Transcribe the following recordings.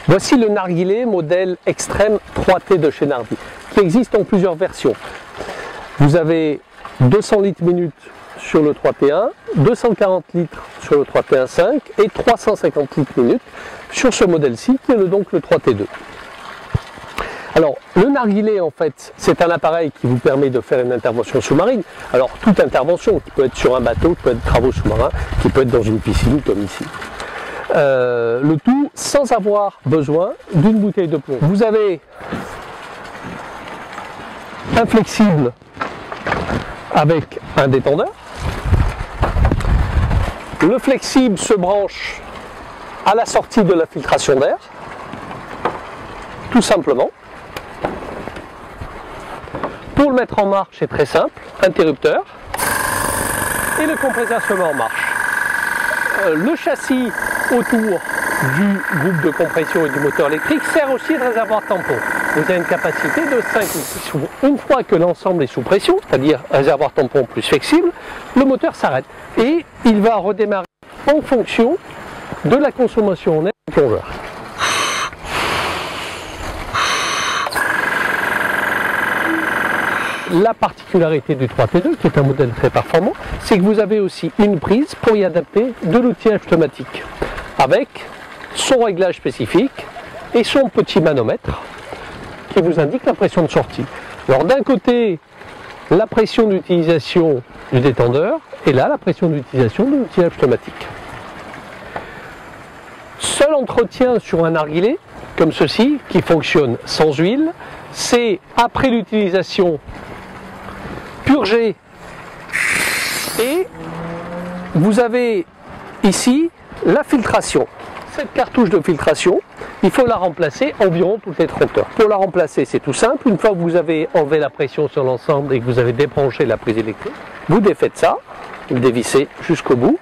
Voici le narguilé modèle Extreme 3T de chez Nardi, qui existe en plusieurs versions. Vous avez 200 litres minute sur le 3T1, 240 litres sur le 3T1.5 et 350 litres minute sur ce modèle-ci qui est donc le 3T2. Alors, le narguilé, en fait, c'est un appareil qui vous permet de faire une intervention sous-marine. Alors, toute intervention, qui peut être sur un bateau, qui peut être travaux sous-marins, qui peut être dans une piscine comme ici. Le tout sans avoir besoin d'une bouteille de plomb. Vous avez un flexible avec un détendeur. Le flexible se branche à la sortie de la filtration d'air, tout simplement. Pour le mettre en marche, c'est très simple, interrupteur, et le compresseur se met en marche. Le châssis autour du groupe de compression et du moteur électrique sert aussi de réservoir tampon. Vous avez une capacité de 5 litres. Une fois que l'ensemble est sous pression, c'est-à-dire réservoir tampon plus flexible, le moteur s'arrête et il va redémarrer en fonction de la consommation en air du plongeur. La particularité du 3T2, qui est un modèle très performant, c'est que vous avez aussi une prise pour y adapter de l'outillage pneumatique, avec son réglage spécifique et son petit manomètre qui vous indique la pression de sortie. Alors d'un côté, la pression d'utilisation du détendeur, et là, la pression d'utilisation de l'outillage pneumatique. Seul entretien sur un narguilé, comme ceci, qui fonctionne sans huile, c'est après l'utilisation purger, et vous avez ici la filtration. Cette cartouche de filtration, il faut la remplacer environ toutes les 30 heures. Pour la remplacer, c'est tout simple. Une fois que vous avez enlevé la pression sur l'ensemble et que vous avez débranché la prise électrique, vous défaites ça, vous le dévissez jusqu'au bout.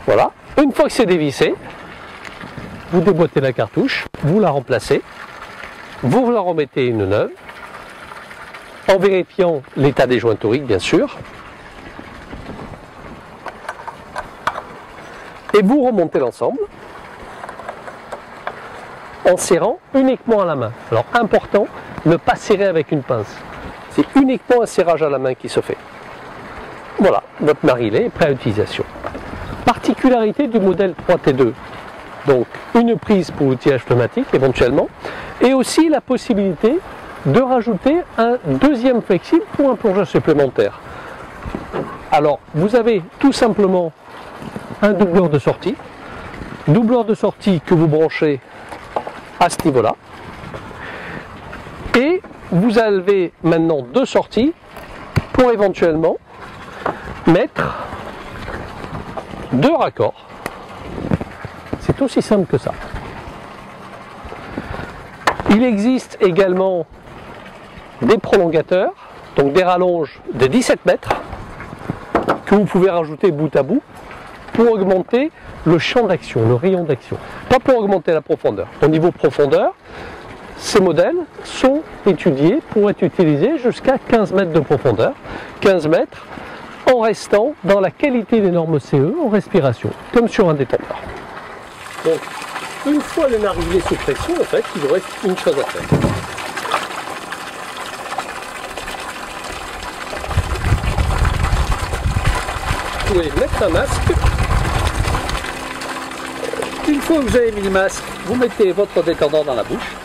Voilà. Une fois que c'est dévissé, vous déboîtez la cartouche, vous la remplacez, vous la remettez une neuve, en vérifiant l'état des jointoriques, bien sûr. Et vous remontez l'ensemble en serrant uniquement à la main. Alors important, ne pas serrer avec une pince. C'est uniquement un serrage à la main qui se fait. Voilà, votre narguilé est prêt à utilisation. Particularité du modèle 3T2. Donc une prise pour l'outillage pneumatique éventuellement, et aussi la possibilité de rajouter un deuxième flexible pour un plongeur supplémentaire. Alors vous avez tout simplement un doubleur de sortie que vous branchez à ce niveau-là, et vous avez maintenant deux sorties pour éventuellement mettre deux raccords. C'est aussi simple que ça. Il existe également des prolongateurs, donc des rallonges de 17 mètres que vous pouvez rajouter bout à bout pour augmenter le champ d'action, le rayon d'action. Pas pour augmenter la profondeur. Au niveau profondeur, ces modèles sont étudiés pour être utilisés jusqu'à 15 mètres de profondeur. 15 mètres en restant dans la qualité des normes CE en respiration, comme sur un détendeur. Donc, une fois le narguilé sous pression, en fait, il vous reste une chose à faire. Vous pouvez mettre un masque. Une fois que vous avez mis le masque, vous mettez votre détendeur dans la bouche.